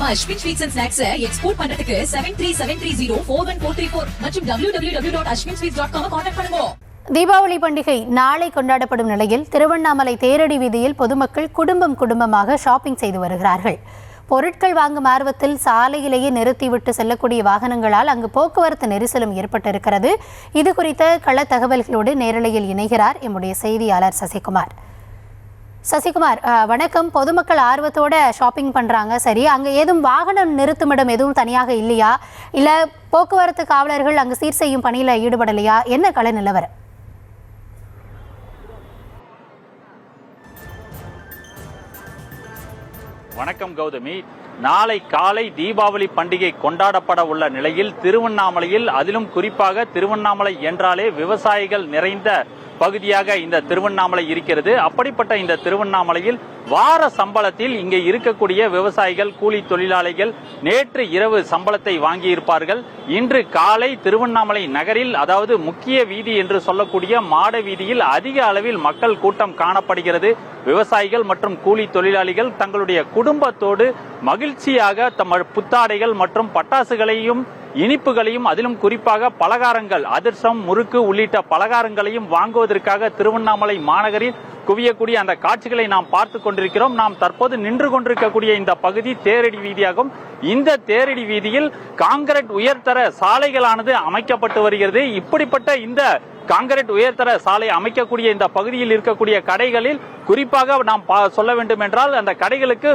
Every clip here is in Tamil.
நம்ம Ashwin sweets and snacks export பண்றதுக்கு 7373041434 மற்றும் www.ashwinsweets.com கான்டாக்ட் பண்ணுங்க. தீபாவளி பண்டிகை நாளை கொண்டாடப்படும் நிலையில் திருவண்ணாமலை தேரடி வீதியில் பொதுமக்கள் குடும்பமாக ஷாப்பிங் செய்து வருகிறார்கள். பொருட்கள் வாங்கும் ஆர்வத்தில் சாலையிலேயே நிறுத்திவிட்டு செல்லக்கூடிய வாகனங்களால் அங்கு போக்குவரத்து நெரிசலும் ஏற்பட்டிருக்கிறது. இது குறித்த கள தகவல்களோடு நேரலையில் இணைகிறார் எம்முடைய செய்தியாளர் சசிகுமார். வணக்கம். பொதுமக்கள் ஆர்வத்தோட ஷாப்பிங் பண்றாங்க, சரி, அங்க ஏதும் வாகனம் நிறுத்துமிடம் எதுவும் தனியாக இல்லையா, இல்ல போக்குவரத்து காவலர்கள் அங்கு சீர் செய்யும் பணியில ஈடுபடலையா, என்ன கள நிலவரம்? வணக்கம் கௌதமி. நாளை காலை தீபாவளி பண்டிகை கொண்டாடப்பட உள்ள நிலையில் திருவண்ணாமலையில், அதிலும் குறிப்பாக திருவண்ணாமலை என்றாலே விவசாயிகள் நிறைந்த பகுதியாக இந்த திருவண்ணாமலை இருக்கிறது. அப்படிப்பட்ட இந்த திருவண்ணாமலையில் வார சம்பளத்தில் இங்கே இருக்கக்கூடிய விவசாயிகள், கூலி தொழிலாளிகள் நேற்று இரவு சம்பளத்தை வாங்கியிருப்பார்கள். இன்று காலை திருவண்ணாமலை நகரில், அதாவது முக்கிய வீதி என்று சொல்லக்கூடிய மாட வீதியில் அதிக அளவில் மக்கள் கூட்டம் காணப்படுகிறது. விவசாயிகள் மற்றும் கூலி தொழிலாளிகள் தங்களுடைய குடும்பத்தோடு மகிழ்ச்சியாக புத்தாடைகள் மற்றும் பட்டாசுகளையும் இனிப்புகளையும், அதிலும் குறிப்பாக பலகாரங்கள், அதிரசம், முறுக்கு உள்ளிட்ட பலகாரங்களையும் வாங்குவதற்காக திருவண்ணாமலை மாநகரில் குவியக்கூடிய அந்த காட்சிகளை நாம் பார்த்து கொண்டிருக்கிறோம். நாம் தற்போது நின்று கொண்டிருக்கக்கூடிய இந்த பகுதி தேரடி வீதியாகும். இந்த தேரடி வீதியில் காங்கிரீட் உயர்தர சாலைகளானது அமைக்கப்பட்டு வருகிறது. இப்படிப்பட்ட இந்த காங்கிரீட் உயர்தர சாலை அமைக்கக்கூடிய இந்த பகுதியில் இருக்கக்கூடிய கடைகளில் குறிப்பாக நாம் சொல்ல வேண்டும் என்றால், அந்த கடைகளுக்கு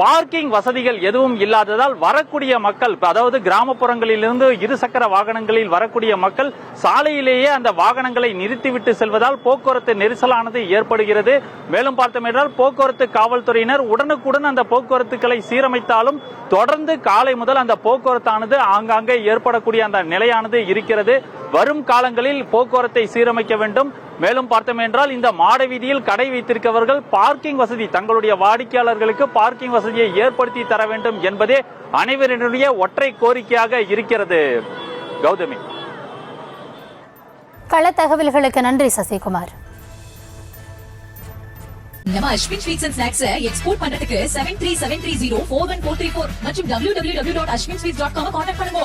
பார்க்கிங் வசதிகள் எதுவும் இல்லாததால் வரக்கூடிய மக்கள், அதாவது கிராமப்புறங்களிலிருந்து இருசக்கர வாகனங்களில் வரக்கூடிய மக்கள் சாலையிலேயே அந்த வாகனங்களை நிறுத்திவிட்டு செல்வதால் போக்குவரத்து நெரிசலானது ஏற்படுகிறது. மேலும் பார்த்தோம் என்றால் போக்குவரத்து காவல்துறையினர் உடனுக்குடன் அந்த போக்குவரத்துகளை சீரமைத்தாலும் தொடர்ந்து காலை முதல் அந்த போக்குவரத்தானது ஆங்காங்கே ஏற்படக்கூடிய அந்த நிலையானது இருக்கிறது. வரும் காலங்களில் போக்குவரத்தை சீரமைக்க வேண்டும். மேலும் பார்த்தோம் என்றால் இந்த மாட வீதியில் கடை வைத்திருக்கவர்கள் பார்க்கிங் வசதி, தங்களுடைய வாடிக்கையாளர்களுக்கு பார்க்கிங் வசதியை ஏற்படுத்தி தர வேண்டும் என்பதே அனைவருடைய ஒற்றை கோரிக்கையாக இருக்கிறது. கௌதமி, கள தகவல்களுக்கு நன்றி சசிகுமார். நம்ம Ashwin sweets and snacks export பண்றதுக்கு 7373041434 மற்றும் www.ashwinsweets.com கான்டாக்ட் பண்ணுங்க.